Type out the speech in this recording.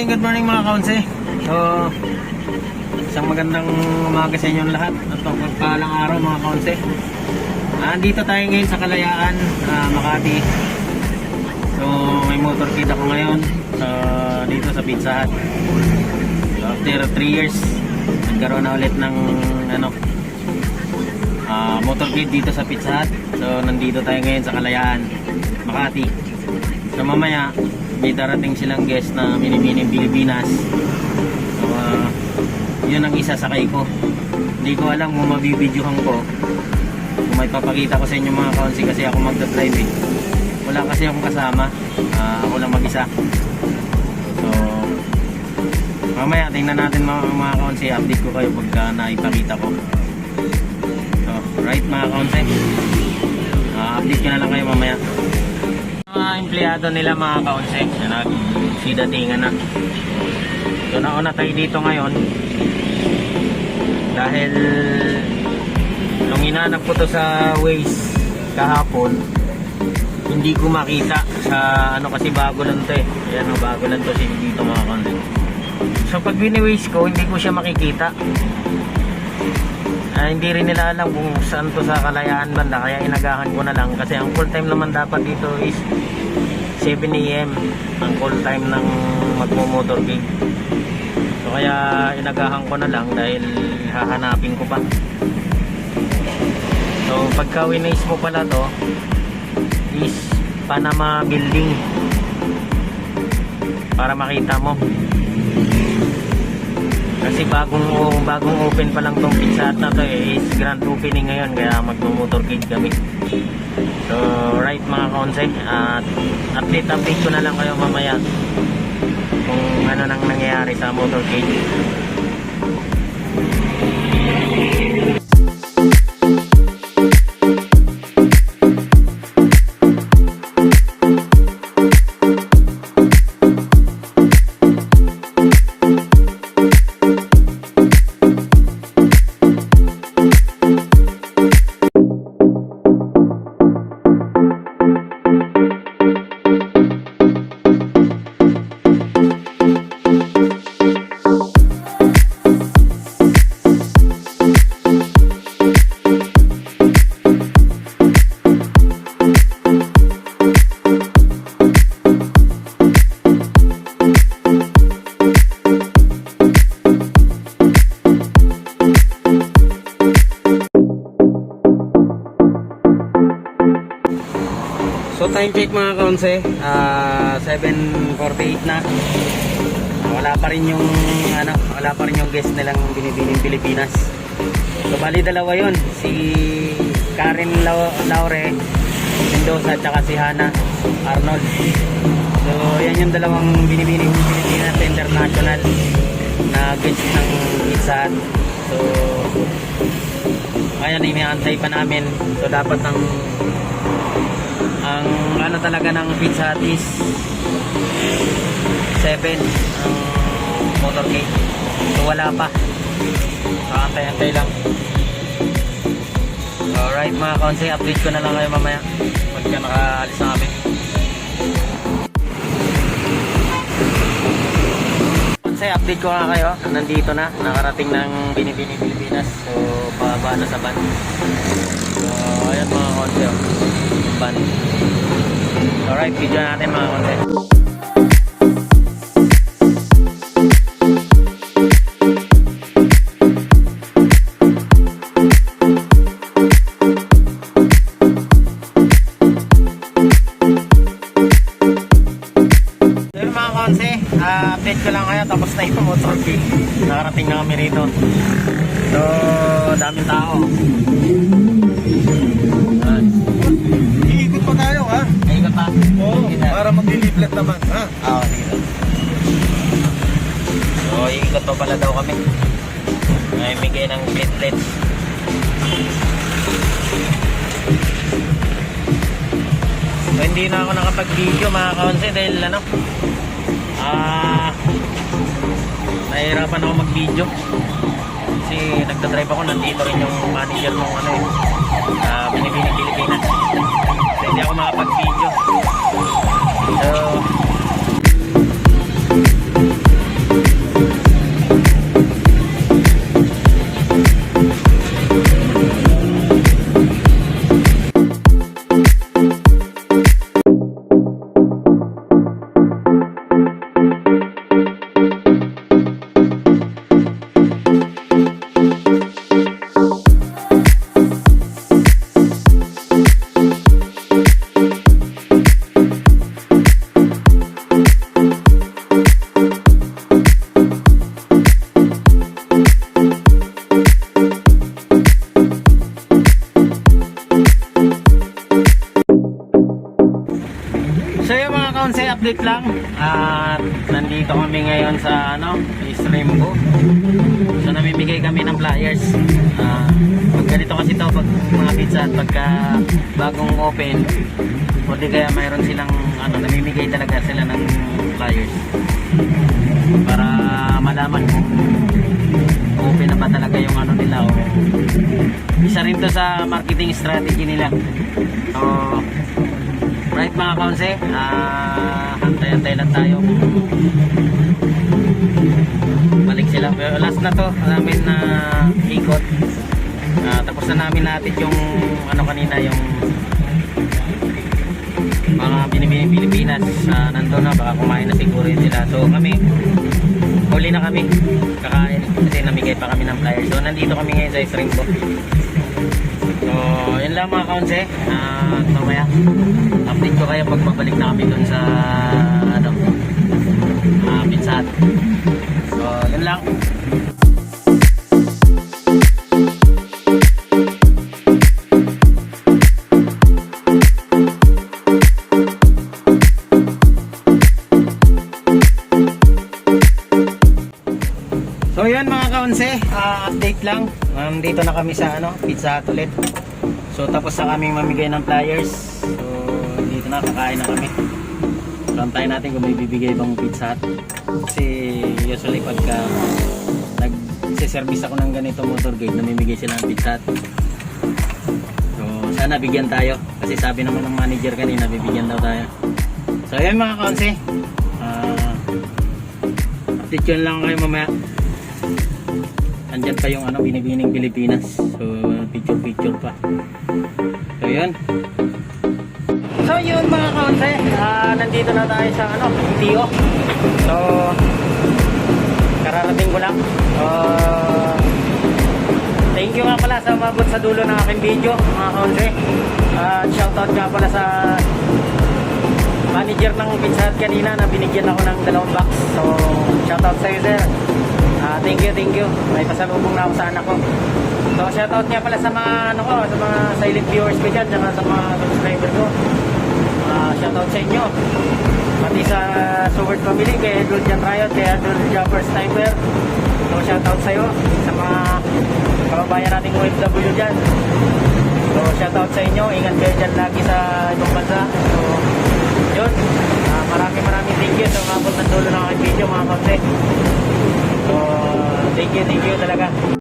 good morning mga kaunse. So, isang magandang umaga sa inyong lahat at pagpalang araw mga kaunse. Andito tayo ngayon sa Kalayaan, Makati. So, may motorcade ako ngayon dito sa Pizza Hut. So, after 3 years, nagkaroon na ulit ng motorcade dito sa Pizza Hut. So, nandito tayo ngayon sa Kalayaan, Makati. So, mamaya may darating silang guest na Mini Pilipinas. So, yun ang isasakay ko. Hindi ko alam kung mabibidyohan ko, kung may papakita ko sa inyo mga kaunsi, kasi ako magdadrive eh. Wala kasi akong kasama, ako lang mag-isa. So mamaya tingnan natin mga kaunsi, update ko kayo pagka naipakita ko. So right mga kaunsi, update ko na lang kayo mamaya. Mga empleyado nila mga kaunsi, nagsidatingan na. So nauna tayo dito ngayon dahil nung inanap ko to sa Waze kahapon, hindi ko makita sa kasi bago lang to eh. Ayan, bago lang to dito mga kaunsi. So pag bini-Waze ko, hindi ko siya makikita. Hindi rin nila alam kung saan to sa Kalayaan banda, kaya inagahan ko na lang kasi ang full time naman dapat dito is 7 AM ang full time ng magmo-motorcade. So kaya inagahan ko na lang dahil hahanapin ko pa. So pagka winace mo pala to is Panama Building para makita mo. Kasi bagong open pa lang tong Pizza Hut na to eh, is grand opening ngayon, kaya magmo-motorcade kami. So right mga kaunse, at update ko na lang kayo mamaya kung ano nang nangyayari sa motorcade. So time check mga kaunse, 7:48 na. Wala pa rin yung guest nilang Binibining Pilipinas. So bali dalawa 'yon, si Karen Laure Mendoza at si Hannah Arnold. So yan yung dalawang Binibining Pilipinas International na guest ng Pizza Hut. So ayan, inaantay pa namin. So dapat ang talaga ng Pizza Hut is 7 ang motorcade. So wala pa, so antay lang. Alright mga kaunse, update ko na lang kayo mamaya pagka nakaalis na kami. Kaunse, update ko nga kayo, nandito na, nakarating ng Binibining Pilipinas. So pababa na sa van. So ayan mga kaunse, van. Alright, video natin mga konti. So mga konti, update ko lang kayo, tapos na yung motorcade. Nakarating na kami rito. So daming tao. Iikot pa tayo ha? Ikot pa? Oo, para magliliplet naman ha? Oo, dito. So ikot pa pala daw kami. May bigay ng platelet. So hindi na ako nakapag-video mga kaunse dahil nahihirapan ako mag-video kasi nagdadrive ako, nandito rin yung manager ng Binibining Pilipinas. So hindi ako makapag-video. So ulit lang at nandito kami ngayon sa Streambo. So namimigay kami ng flyers. Pag ganito kasi to, pag mga pizza at pagka bagong open o di kaya mayroon silang namimigay talaga sila ng flyers para malaman kung open na ba talaga yung nila, o isa rin to sa marketing strategy nila. So right mga kaunse, hantay-hantay lang tayo balik sila. Pero last na to namin na ikot. Tapos na namin natin yung kanina, yung mga binibini Pilipinas. Nandun na, baka kumain na siguro yun sila. So kami, huli na kami kakain kasi namigay pa kami ng flyers. So nandito kami ngayon sa Streambo. So yun lang mga kaunse. Mamaya update ko kayo pag mabalik na kami dun sa Pizza Hut. So yun lang. So yun mga kaunse, update lang. Dito na kami sa Pizza Hut ulit. So tapos na kaming mamigay ng flyers. So dito na, kakain na kami. So antayin natin kung may bibigay bang Pizza Hut. Kasi usually pagka nagsiservice ako ng ganito motor guide, namimigay sila ng Pizza Hut. So sana bigyan tayo. Kasi sabi naman ng manager kanina, bibigyan daw tayo. So yun mga kaunse, update yun lang kayo mamaya. Andyan pa yung binibining Pilipinas. So picture pa. So yun. So yun mga kaunse, nandito na tayo sa LTO. So kararating ko lang. Thank you nga pala sa umabot sa dulo ng aking video mga kaunse. Shoutout nga pala sa manager ng Pizza Hut kanina na binigyan ako ng 2 box. So shoutout sa iyo sir. Thank you. May pasalubong na ako sa anak ko. So shoutout nga pala sa mga sa mga silent viewers ko dyan, saka sa mga subscriber ko. Shoutout sa inyo. Pati sa Sword Family, kay Edward Jan Riot, kay Edward Jumper Sniper. So shoutout sa iyo, sa mga kababayan nating OFW dyan. So shoutout sa inyo, ingat kayo dyan lagi sa ibang bansa. So yun, maraming thank you sa umabot ng dulo ng aking video mga kapatid. So thank you talaga.